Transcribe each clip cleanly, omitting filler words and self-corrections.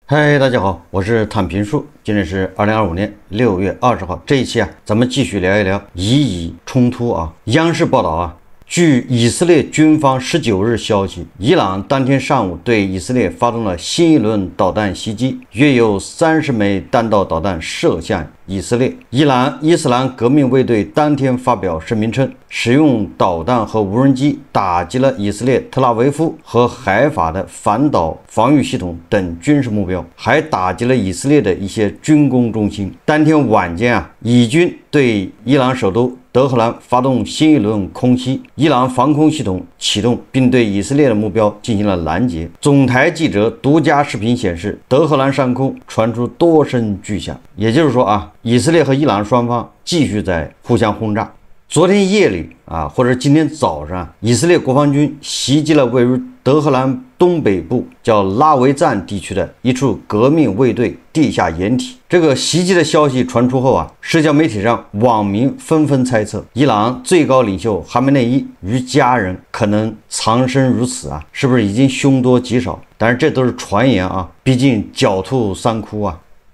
嗨，大家好，我是躺平树，今天是2025年6月20号。这一期咱们继续聊一聊以以冲突央视报道据以色列军方19日消息，伊朗当天上午对以色列发动了新一轮导弹袭击，约有30枚弹道导弹射向以色列。伊朗伊斯兰革命卫队当天发表声明称，使用导弹和无人机打击了以色列特拉维夫和海法的反导防御系统等军事目标，还打击了以色列的一些军工中心。当天晚间以军对伊朗首都德黑兰发动新一轮空袭，伊朗防空系统启动，并对以色列的目标进行了拦截。总台记者独家视频显示，德黑兰上空传出多声巨响，也就是说以色列和伊朗双方继续在互相轰炸。昨天夜里或者今天早上，以色列国防军袭击了位于德黑兰东北部叫拉维赞地区的一处革命卫队地下掩体。这个袭击的消息传出后社交媒体上网民纷纷猜测，伊朗最高领袖哈梅内伊与家人可能藏身如此是不是已经凶多吉少？但是这都是传言毕竟狡兔三窟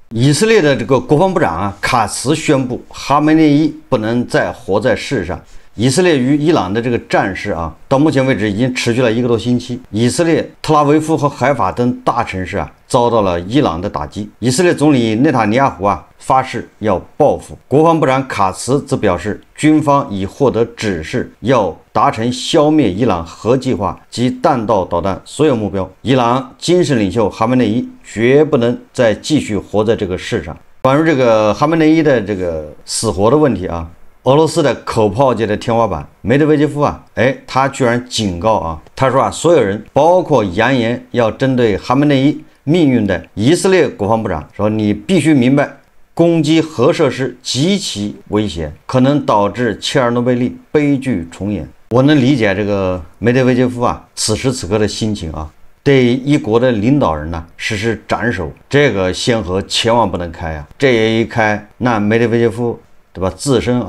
以色列的这个国防部长卡茨宣布，哈梅内伊不能再活在世上。以色列与伊朗的这个战事到目前为止已经持续了1个多星期。以色列特拉维夫和海法等大城市遭到了伊朗的打击。以色列总理内塔尼亚胡发誓要报复。国防部长卡茨则表示，军方已获得指示，要达成消灭伊朗核计划及弹道导弹所有目标。伊朗精神领袖哈梅内伊绝不能再继续活在这个世上。关于这个哈梅内伊的这个死活的问题俄罗斯的口炮界的天花板梅德韦杰夫他居然警告他说所有人，包括扬言要针对哈梅内伊命运的以色列国防部长说，你必须明白，攻击核设施极其危险，可能导致切尔诺贝利悲剧重演。我能理解这个梅德韦杰夫此时此刻的心情对一国的领导人实施斩首，这个先河千万不能开这也一开，那梅德韦杰夫对吧，自身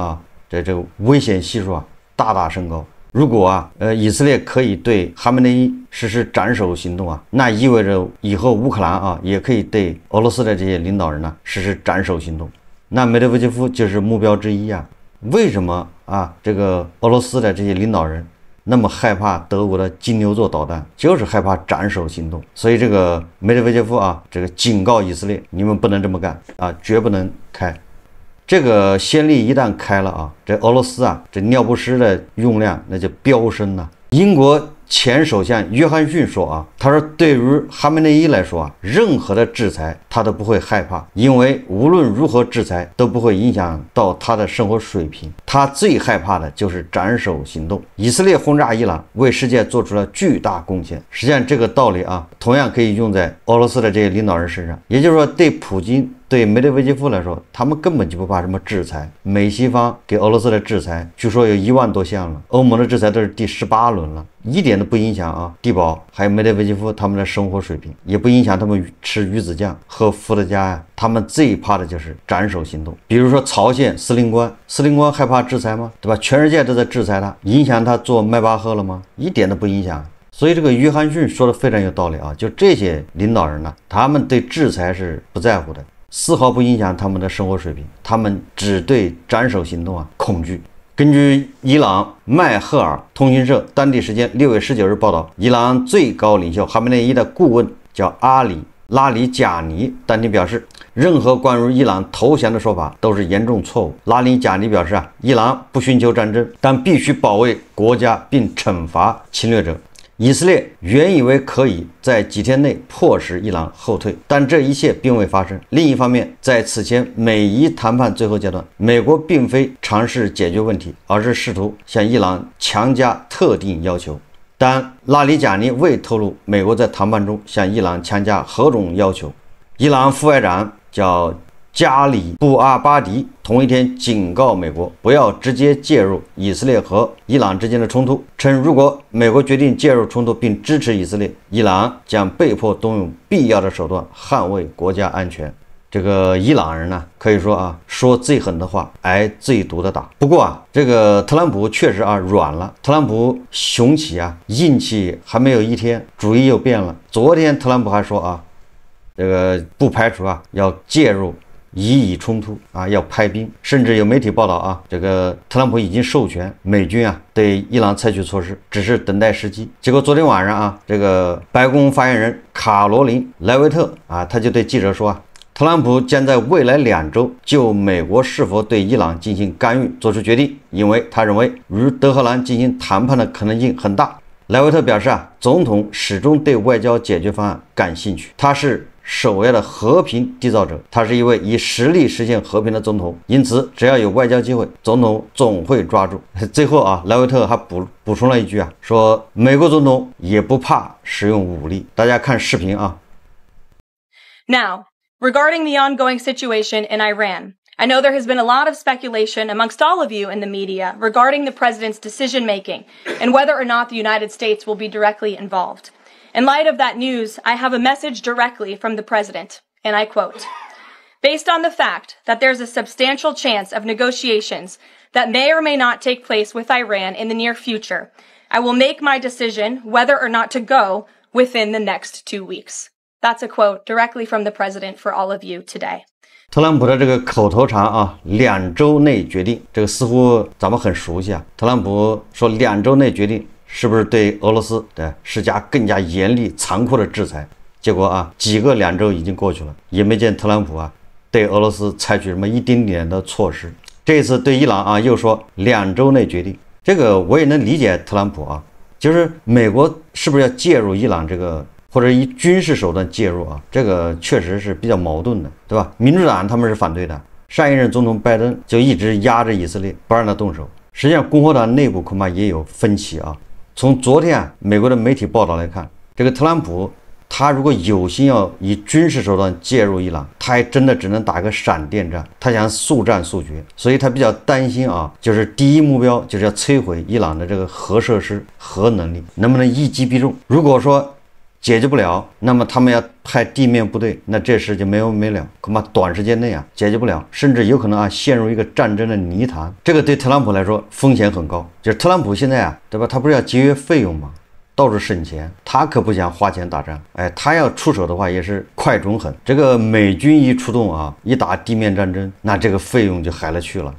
这个危险系数大大升高。如果以色列可以对哈梅内伊实施斩首行动那意味着以后乌克兰也可以对俄罗斯的这些领导人实施斩首行动。那梅德韦杰夫就是目标之一为什么这个俄罗斯的这些领导人那么害怕德国的金牛座导弹，就是害怕斩首行动。所以这个梅德韦杰夫这个警告以色列，你们不能这么干绝不能开。这个先例一旦开了这俄罗斯这尿不湿的用量那就飙升了。英国前首相约翰逊说他说对于哈梅内伊来说任何的制裁他都不会害怕，因为无论如何制裁都不会影响到他的生活水平，他最害怕的就是斩首行动。以色列轰炸伊朗为世界做出了巨大贡献，实际上这个道理同样可以用在俄罗斯的这些领导人身上。也就是说，对普京对梅德韦杰夫来说，他们根本就不怕什么制裁。美西方给俄罗斯的制裁据说有1万多项了，欧盟的制裁都是第18轮了，一点都不影响地保还有梅德韦杰夫他们的生活水平，也不影响他们吃鱼子酱喝伏特加他们最怕的就是斩首行动。比如说朝鲜司令官害怕制裁吗？对吧？全世界都在制裁他，影响他做迈巴赫了吗？一点都不影响。所以这个约翰逊说的非常有道理就这些领导人他们对制裁是不在乎的，丝毫不影响他们的生活水平，他们只对斩首行动恐惧。根据伊朗迈赫尔通讯社当地时间6月19日报道，伊朗最高领袖哈梅内伊的顾问叫拉里贾尼当天表示，任何关于伊朗投降的说法都是严重错误。拉里贾尼表示伊朗不寻求战争，但必须保卫国家并惩罚侵略者。以色列原以为可以在几天内迫使伊朗后退，但这一切并未发生。另一方面，在此前美伊谈判最后阶段，美国并非尝试解决问题，而是试图向伊朗强加特定要求。但拉里贾尼未透露美国在谈判中向伊朗强加何种要求。伊朗副外长叫加里布阿巴迪同一天警告美国不要直接介入以色列和伊朗之间的冲突，称如果美国决定介入冲突并支持以色列，伊朗将被迫动用必要的手段捍卫国家安全。这个伊朗人可以说说最狠的话，挨最毒的打。不过这个特朗普确实软了。特朗普雄起硬气还没有一天，主意又变了。昨天特朗普还说这个不排除啊要介入以以冲突啊，要派兵，甚至有媒体报道啊，这个特朗普已经授权美军啊对伊朗采取措施，只是等待时机。结果昨天晚上啊，这个白宫发言人卡罗琳·莱维特啊，他就对记者说啊，特朗普将在未来2周就美国是否对伊朗进行干预做出决定，因为他认为与德黑兰进行谈判的可能性很大。莱维特表示啊，总统始终对外交解决方案感兴趣，他是首要的和平缔造者，他是一位以实力实现和平的总统，因此只要有外交机会，总统总会抓住。最后啊，莱维特还补充了一句啊，说美国总统也不怕使用武力。大家看视频啊。Now, regarding the ongoing situation in Iran, I know there has been a lot of speculation amongst all of you in the media regarding the president's decision-making and whether or not the United States will be directly involved. In light of that news, I have a message directly from the president, and I quote, "Based on the fact that there's a substantial chance of negotiations that may or may not take place with Iran in the near future, I will make my decision whether or not to go within the next 2 weeks." That's a quote directly from the president for all of you today. 特朗普的这个口头禅啊，2周内决定，这个似乎咱们很熟悉啊。特朗普说2周内决定，是不是对俄罗斯施加更加严厉、残酷的制裁？结果啊，几个2周已经过去了，也没见特朗普啊对俄罗斯采取什么一丁点的措施。这一次对伊朗啊，又说2周内决定，这个我也能理解特朗普啊，就是美国是不是要介入伊朗这个？或者以军事手段介入啊，这个确实是比较矛盾的，对吧？民主党他们是反对的，上一任总统拜登就一直压着以色列，不让他动手。实际上，共和党内部恐怕也有分歧啊。从昨天啊，美国的媒体报道来看，这个特朗普他如果有心要以军事手段介入伊朗，他还真的只能打个闪电战，他想速战速决，所以他比较担心啊，就是第一目标就是要摧毁伊朗的这个核设施、核能力，能不能一击必中？如果说解决不了，那么他们要派地面部队，那这事就没完没了，恐怕短时间内啊解决不了，甚至有可能啊陷入一个战争的泥潭。这个对特朗普来说风险很高。就是特朗普现在啊，对吧？他不是要节约费用吗？到处省钱，他可不想花钱打仗。哎，他要出手的话也是快准狠。这个美军一出动啊，一打地面战争，那这个费用就海了去了。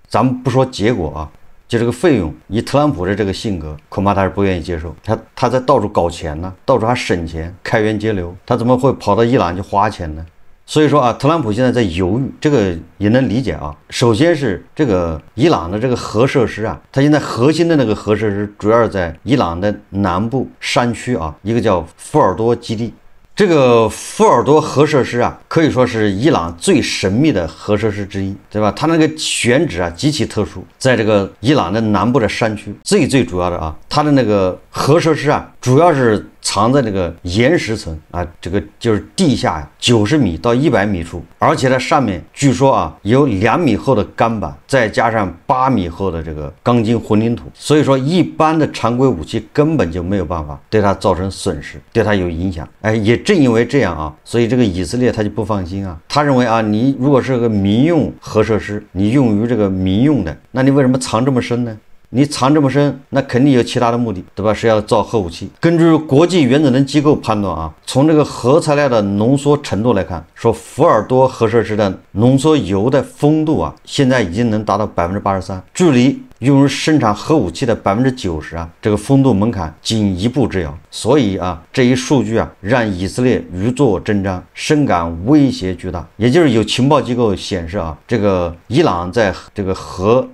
咱们不说结果啊。就这个费用，以特朗普的这个性格，恐怕他是不愿意接受。他在到处搞钱呢，到处还省钱，开源节流，他怎么会跑到伊朗去花钱呢？所以说啊，特朗普现在在犹豫，这个也能理解啊。首先是这个伊朗的这个核设施啊，它现在核心的那个核设施主要是在伊朗的南部山区啊，一个叫福尔多基地。这个福尔多核设施啊，可以说是伊朗最神秘的核设施之一，对吧？它那个选址啊极其特殊，在这个伊朗的南部的山区。最主要的啊，它的那个核设施啊，主要是藏在这个岩石层啊，这个就是地下呀90米到100米处，而且它上面据说啊有2米厚的钢板，再加上8米厚的这个钢筋混凝土，所以说一般的常规武器根本就没有办法对它造成损失，对它有影响。哎，也正因为这样啊，所以这个以色列他就不放心啊，他认为啊，你如果是个民用核设施，你用于这个民用的，那你为什么藏这么深呢？你藏这么深，那肯定有其他的目的，对吧？是要造核武器。根据国际原子能机构判断啊，从这个核材料的浓缩程度来看，说福尔多核设施的浓缩铀的丰度啊，现在已经能达到83%，距离用于生产核武器的90%啊，这个风度门槛仅一步之遥。所以啊，这一数据啊，让以色列如坐针毡，深感威胁巨大。也就是有情报机构显示啊，这个伊朗在这个核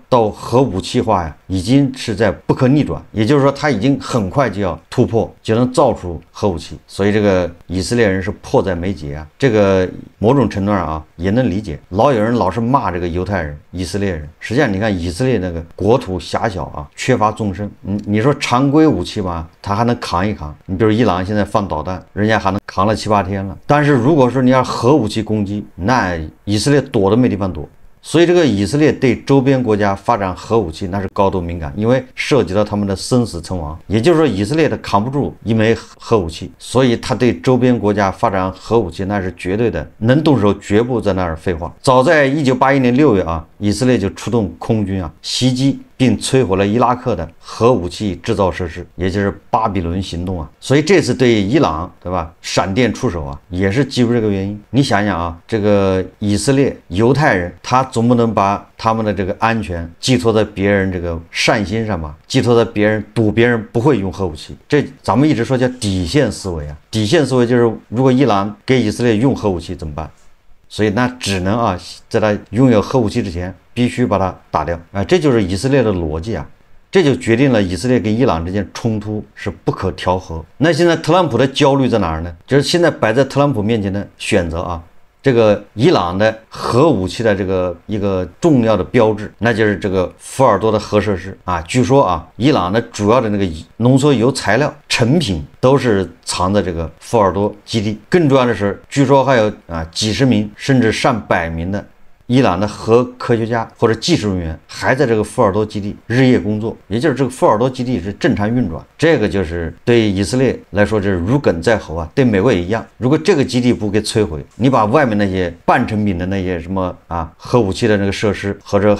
武器化呀，已经是在不可逆转。也就是说，它已经很快就要突破，就能造出核武器。所以这个以色列人是迫在眉睫啊。这个某种程度上啊，也能理解。有人老是骂这个犹太人、以色列人，实际上你看以色列那个国土狭小啊，缺乏纵深。你说常规武器吧，它还能扛一扛。你比如伊朗现在放导弹，人家还能扛了7、8天了。但是如果说你要核武器攻击，那以色列躲都没地方躲。所以这个以色列对周边国家发展核武器那是高度敏感，因为涉及到他们的生死存亡。也就是说，以色列它扛不住一枚核武器，所以他对周边国家发展核武器那是绝对的，能动手绝不在那儿废话。早在1981年6月啊，以色列就出动空军啊袭击并摧毁了伊拉克的核武器制造设施，也就是巴比伦行动啊。所以这次对伊朗，对吧？闪电出手啊，也是基于这个原因。你想想啊，这个以色列犹太人，他总不能把他们的这个安全寄托在别人这个善心上吧？寄托在别人赌别人不会用核武器，这咱们一直说叫底线思维啊。底线思维就是，如果伊朗给以色列用核武器怎么办？所以那只能啊，在他拥有核武器之前，必须把它打掉啊！这就是以色列的逻辑啊，这就决定了以色列跟伊朗之间冲突是不可调和。那现在特朗普的焦虑在哪儿呢？就是现在摆在特朗普面前的选择啊，这个伊朗的核武器的这个一个重要的标志，那就是这个福尔多的核设施啊。据说啊，伊朗的主要的那个浓缩铀材料成品都是藏在这个福尔多基地。更重要的是，据说还有几十名甚至上百名的伊朗的核科学家或者技术人员还在这个福尔多基地日夜工作，也就是这个福尔多基地是正常运转。这个就是对以色列来说就是如鲠在喉啊，对美国也一样。如果这个基地不给摧毁，你把外面那些半成品的那些什么核武器的那个设施或者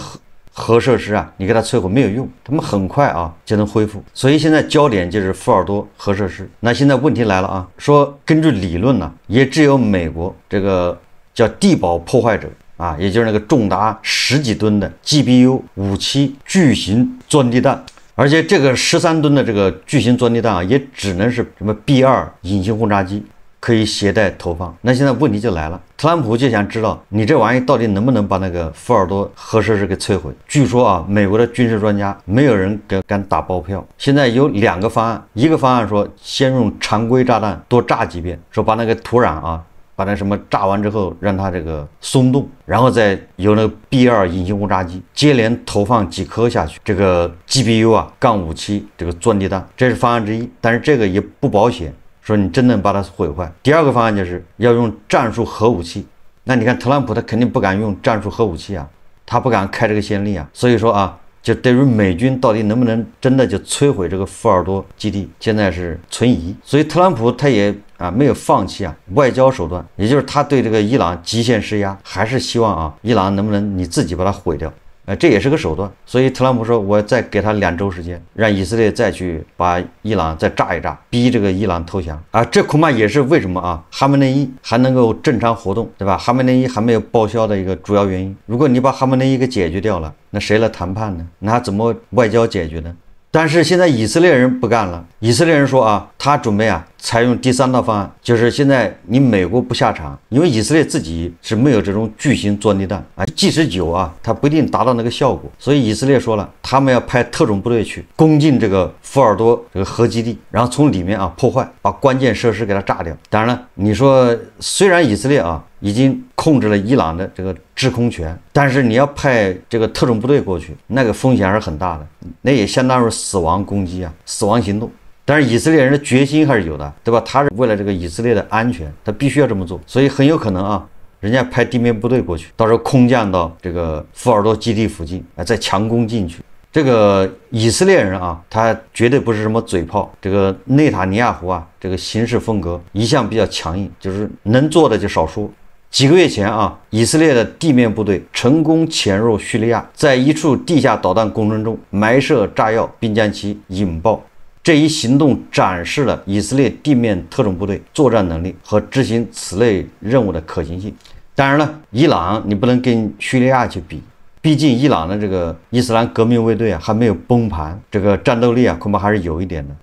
核设施啊，你给它摧毁没有用，他们很快啊就能恢复。所以现在焦点就是福尔多核设施。那现在问题来了啊，说根据理论呢，也只有美国这个叫地堡破坏者啊，也就是那个重达10几吨的 GBU-57巨型钻地弹，而且这个13吨的这个巨型钻地弹啊，也只能是什么 B2 隐形轰炸机可以携带投放。那现在问题就来了，特朗普就想知道你这玩意到底能不能把那个福尔多核设施给摧毁。据说啊，美国的军事专家没有人敢打包票。现在有2个方案，一个方案说先用常规炸弹多炸几遍，说把那个土壤啊把那什么炸完之后让它这个松动，然后再由那个 B2 隐形轰炸机接连投放几颗下去，这个 GBU-57这个钻地弹，这是方案之一。但是这个也不保险，说你真能把它毁坏。第二个方案就是要用战术核武器。那你看特朗普他肯定不敢用战术核武器啊，他不敢开这个先例啊。所以说啊，就对于美军到底能不能真的就摧毁这个福尔多基地，现在是存疑。所以特朗普他也没有放弃外交手段，也就是他对这个伊朗极限施压，还是希望伊朗能不能你自己把它毁掉。这也是个手段。所以特朗普说，我再给他2周时间，让以色列再去把伊朗再炸一炸，逼这个伊朗投降这恐怕也是为什么哈梅内伊还能够正常活动，对吧？哈梅内伊还没有报销的一个主要原因。如果你把哈梅内伊给解决掉了，那谁来谈判呢？那怎么外交解决呢？但是现在以色列人不干了，以色列人说他准备采用第3道方案，就是现在你美国不下场，因为以色列自己是没有这种巨型钻地弹即使有它不一定达到那个效果。所以以色列说了，他们要派特种部队去攻进这个福尔多这个核基地，然后从里面破坏，把关键设施给它炸掉。当然了，你说虽然以色列已经控制了伊朗的这个制空权，但是你要派这个特种部队过去，那个风险还是很大的，那也相当于死亡攻击死亡行动。但是以色列人的决心还是有的，对吧？他是为了这个以色列的安全，他必须要这么做。所以很有可能人家派地面部队过去，到时候空降到这个福尔多基地附近再强攻进去。这个以色列人他绝对不是什么嘴炮。这个内塔尼亚胡这个行事风格一向比较强硬，就是能做的就少说。几个月前以色列的地面部队成功潜入叙利亚，在一处地下导弹工程中埋设炸药，并将其引爆。这一行动展示了以色列地面特种部队作战能力和执行此类任务的可行性。当然了，伊朗你不能跟叙利亚去比，毕竟伊朗的这个伊斯兰革命卫队还没有崩盘，这个战斗力恐怕还是有一点的。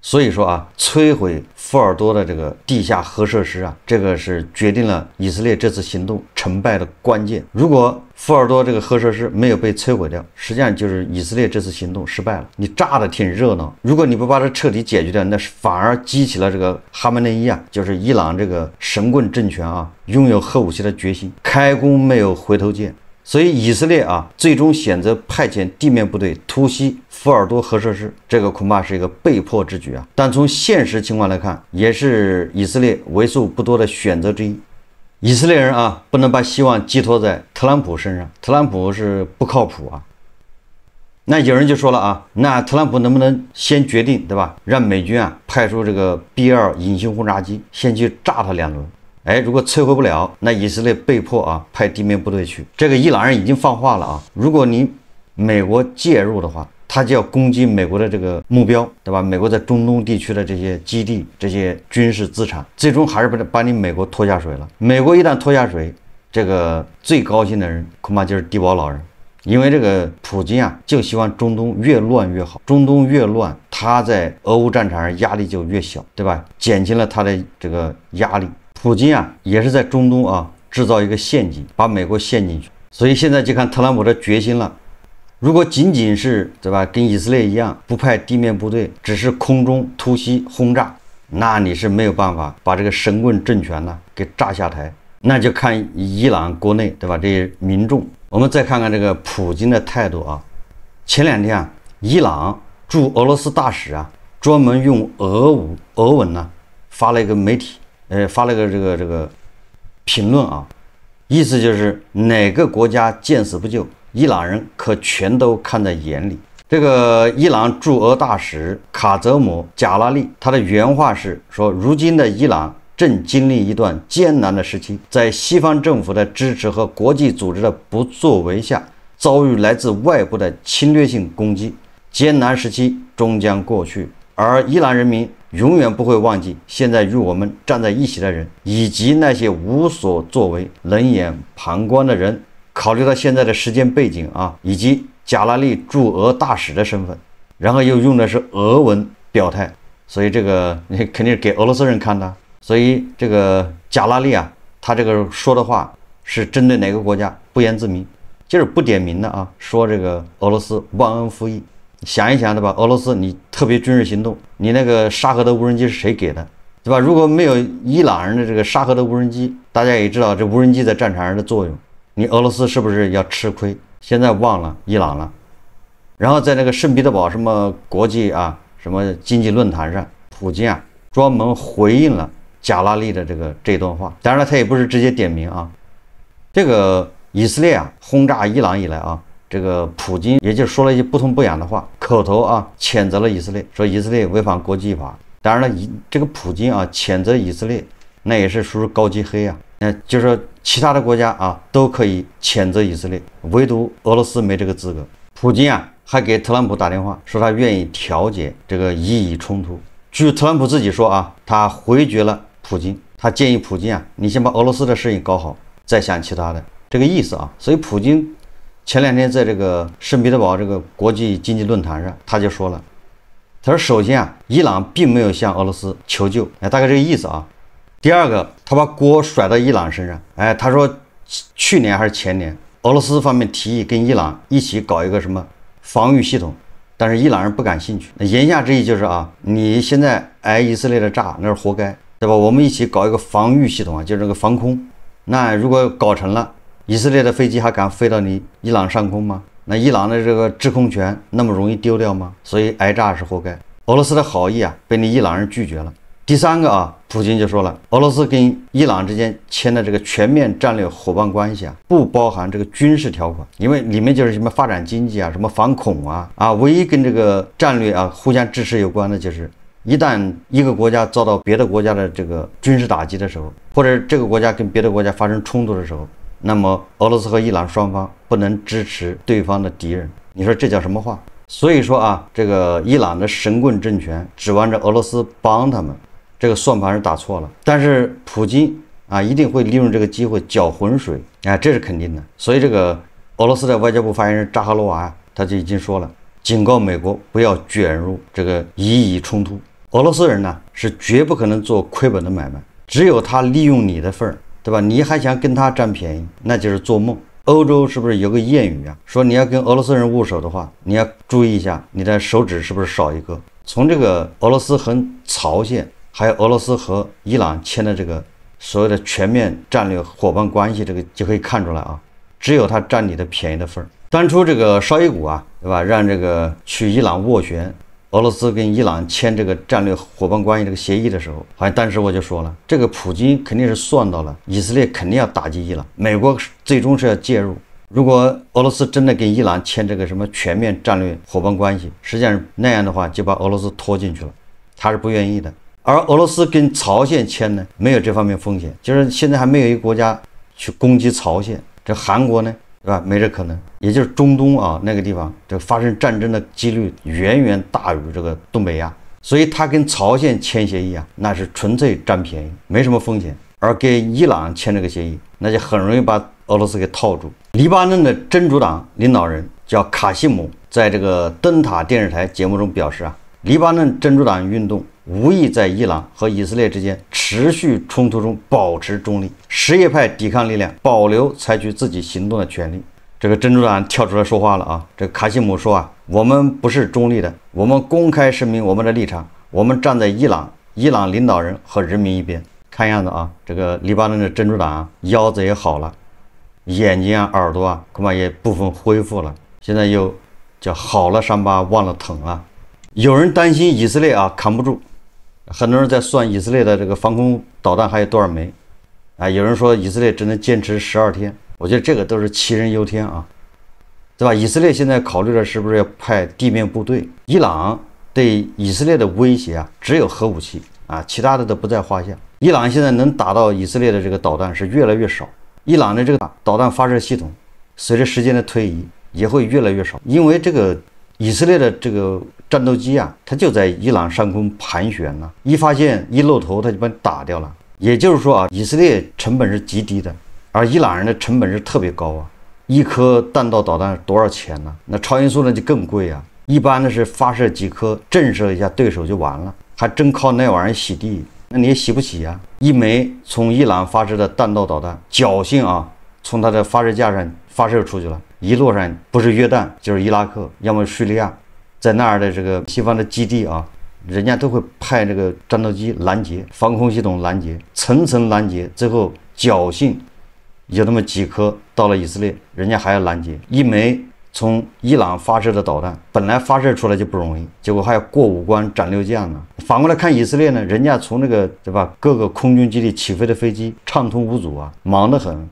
所以说摧毁福尔多的这个地下核设施这个是决定了以色列这次行动成败的关键。如果福尔多这个核设施没有被摧毁掉，实际上就是以色列这次行动失败了。你炸得挺热闹，如果你不把它彻底解决掉，那反而激起了这个哈梅内伊就是伊朗这个神棍政权拥有核武器的决心，开弓没有回头箭。所以以色列最终选择派遣地面部队突袭福尔多核设施，这个恐怕是一个被迫之举但从现实情况来看，也是以色列为数不多的选择之一。以色列人不能把希望寄托在特朗普身上，特朗普是不靠谱那有人就说了那特朗普能不能先决定，对吧？让美军派出这个 B2 隐形轰炸机先去炸他2轮。如果摧毁不了，那以色列被迫派地面部队去。这个伊朗人已经放话了如果你美国介入的话，他就要攻击美国的这个目标，对吧？美国在中东地区的这些基地、这些军事资产，最终还是把你美国拖下水了。美国一旦拖下水，这个最高兴的人恐怕就是低保老人。因为这个普京啊，就希望中东越乱越好，中东越乱，他在俄乌战场上压力就越小，对吧？减轻了他的这个压力。普京啊，也是在中东啊制造一个陷阱，把美国陷进去。所以现在就看特朗普的决心了。如果仅仅是对吧，跟以色列一样不派地面部队，只是空中突袭轰炸，那你是没有办法把这个神棍政权呢给炸下台。那就看伊朗国内对吧，这些民众。我们再看看这个普京的态度啊。前2天啊，伊朗驻俄罗斯大使啊，专门用俄文呢发了一个媒体，发了个这个评论啊，意思就是哪个国家见死不救，伊朗人可全都看在眼里。这个伊朗驻俄大使卡泽姆贾拉利，他的原话是说，如今的伊朗正经历一段艰难的时期，在西方政府的支持和国际组织的不作为下，遭遇来自外部的侵略性攻击。艰难时期终将过去，而伊朗人民永远不会忘记现在与我们站在一起的人，以及那些无所作为、冷眼旁观的人。考虑到现在的时间背景啊，以及贾拉利驻俄大使的身份，然后又用的是俄文表态，所以这个肯定是给俄罗斯人看的。所以这个贾拉利啊，他这个说的话是针对哪个国家不言自明，就是不点名的啊，说这个俄罗斯忘恩负义。想一想对吧，俄罗斯你特别军事行动，你那个沙赫德无人机是谁给的，对吧？如果没有伊朗人的这个沙赫德无人机，大家也知道这无人机在战场上的作用，你俄罗斯是不是要吃亏？现在忘了伊朗了。然后在那个圣彼得堡什么国际啊什么经济论坛上，普京啊专门回应了贾拉利的这段话。当然了，他也不是直接点名啊。这个以色列啊轰炸伊朗以来啊，这个普京也就说了一些不痛不痒的话，口头啊谴责了以色列，说以色列违反国际法。当然了，这个普京啊谴责以色列，那也是属于高级黑啊。就是说其他的国家啊都可以谴责以色列，唯独俄罗斯没这个资格。普京啊还给特朗普打电话，说他愿意调解这个伊以冲突。据特朗普自己说啊，他回绝了普京，他建议普京啊，你先把俄罗斯的事情搞好，再想其他的，这个意思啊。所以普京前2天在这个圣彼得堡这个国际经济论坛上，他就说了，他说首先啊，伊朗并没有向俄罗斯求救，大概这个意思啊。第二个，他把锅甩到伊朗身上，他说去年还是前年，俄罗斯方面提议跟伊朗一起搞一个什么防御系统，但是伊朗人不感兴趣。言下之意就是啊，你现在挨以色列的炸，那是活该，对吧？我们一起搞一个防御系统啊，就是这个防空。那如果搞成了，以色列的飞机还敢飞到你伊朗上空吗？那伊朗的这个制空权那么容易丢掉吗？所以挨炸是活该。俄罗斯的好意啊，被你伊朗人拒绝了。第三个啊，普京就说了，俄罗斯跟伊朗之间签的这个全面战略伙伴关系啊，不包含这个军事条款，因为里面就是什么发展经济啊，什么反恐啊，唯一跟这个战略啊互相支持有关的就是一旦一个国家遭到别的国家的这个军事打击的时候，或者这个国家跟别的国家发生冲突的时候，那么俄罗斯和伊朗双方不能支持对方的敌人。你说这叫什么话？所以说啊，这个伊朗的神棍政权指望着俄罗斯帮他们，这个算盘是打错了。但是普京啊一定会利用这个机会搅浑水，这是肯定的。所以这个俄罗斯的外交部发言人扎哈罗娃他就已经说了，警告美国不要卷入这个伊以冲突。俄罗斯人呢是绝不可能做亏本的买卖，只有他利用你的份儿，对吧？你还想跟他占便宜，那就是做梦。欧洲是不是有个谚语啊，说你要跟俄罗斯人握手的话，你要注意一下你的手指是不是少一个。从这个俄罗斯和朝鲜还有俄罗斯和伊朗签的这个所谓的全面战略伙伴关系，这个就可以看出来啊，只有他占你的便宜的份儿。当初这个绍伊古啊，对吧，让这个去伊朗斡旋俄罗斯跟伊朗签这个战略伙伴关系这个协议的时候，好像当时我就说了，这个普京肯定是算到了以色列肯定要打击伊朗，美国最终是要介入。如果俄罗斯真的跟伊朗签这个什么全面战略伙伴关系，实际上那样的话就把俄罗斯拖进去了，他是不愿意的。而俄罗斯跟朝鲜签呢，没有这方面风险，就是现在还没有一个国家去攻击朝鲜。这韩国呢对吧？没这可能。也就是中东啊那个地方，这发生战争的几率远远大于这个东北亚，所以他跟朝鲜签协议啊，那是纯粹占便宜，没什么风险。而跟伊朗签这个协议，那就很容易把俄罗斯给套住。黎巴嫩的真主党领导人叫卡西姆，在这个灯塔电视台节目中表示啊，黎巴嫩真主党运动无意在伊朗和以色列之间持续冲突中保持中立，什叶派抵抗力量保留采取自己行动的权利。这个真主党跳出来说话了啊！这个卡西姆说啊，我们不是中立的，我们公开声明我们的立场，我们站在伊朗领导人和人民一边。看样子啊，这个黎巴嫩的真主党啊，腰子也好了，眼睛啊、耳朵啊，恐怕也部分恢复了。现在又叫好了伤疤忘了疼啊！有人担心以色列啊扛不住，很多人在算以色列的这个防空导弹还有多少枚啊？有人说以色列只能坚持12天，我觉得这个都是杞人忧天啊，对吧？以色列现在考虑的是不是要派地面部队？伊朗对以色列的威胁啊，只有核武器啊，其他的都不在话下。伊朗现在能打到以色列的这个导弹是越来越少，伊朗的这个导弹发射系统随着时间的推移也会越来越少，因为这个以色列的这个战斗机啊，它就在伊朗上空盘旋呢，一发现一露头，它就把你打掉了。也就是说啊，以色列成本是极低的，而伊朗人的成本是特别高啊。一颗弹道导弹多少钱呢？那超音速呢就更贵啊。一般的是发射几颗震慑一下对手就完了，还真靠那玩意儿洗地，那你也洗不起啊。一枚从伊朗发射的弹道导弹，侥幸啊从它的发射架上发射出去了，一路上不是约旦就是伊拉克，要么叙利亚，在那儿的这个西方的基地啊，人家都会派这个战斗机拦截，防空系统拦截，层层拦截，最后侥幸有那么几颗到了以色列，人家还要拦截。一枚从伊朗发射的导弹，本来发射出来就不容易，结果还要过5关斩6将呢。反过来看以色列呢，人家从那个对吧各个空军基地起飞的飞机畅通无阻啊，忙得很，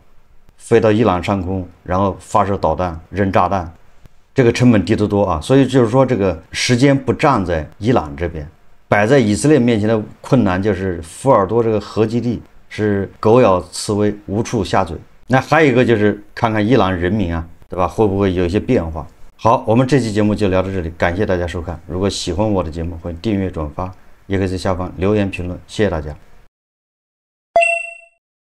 飞到伊朗上空，然后发射导弹扔炸弹，这个成本低得多啊。所以就是说这个时间不站在伊朗这边，摆在以色列面前的困难就是福尔多这个核基地是狗咬刺猬无处下嘴。那还有一个就是看看伊朗人民啊，对吧？会不会有一些变化？好，我们这期节目就聊到这里，感谢大家收看。如果喜欢我的节目，欢迎订阅转发，也可以在下方留言评论，谢谢大家。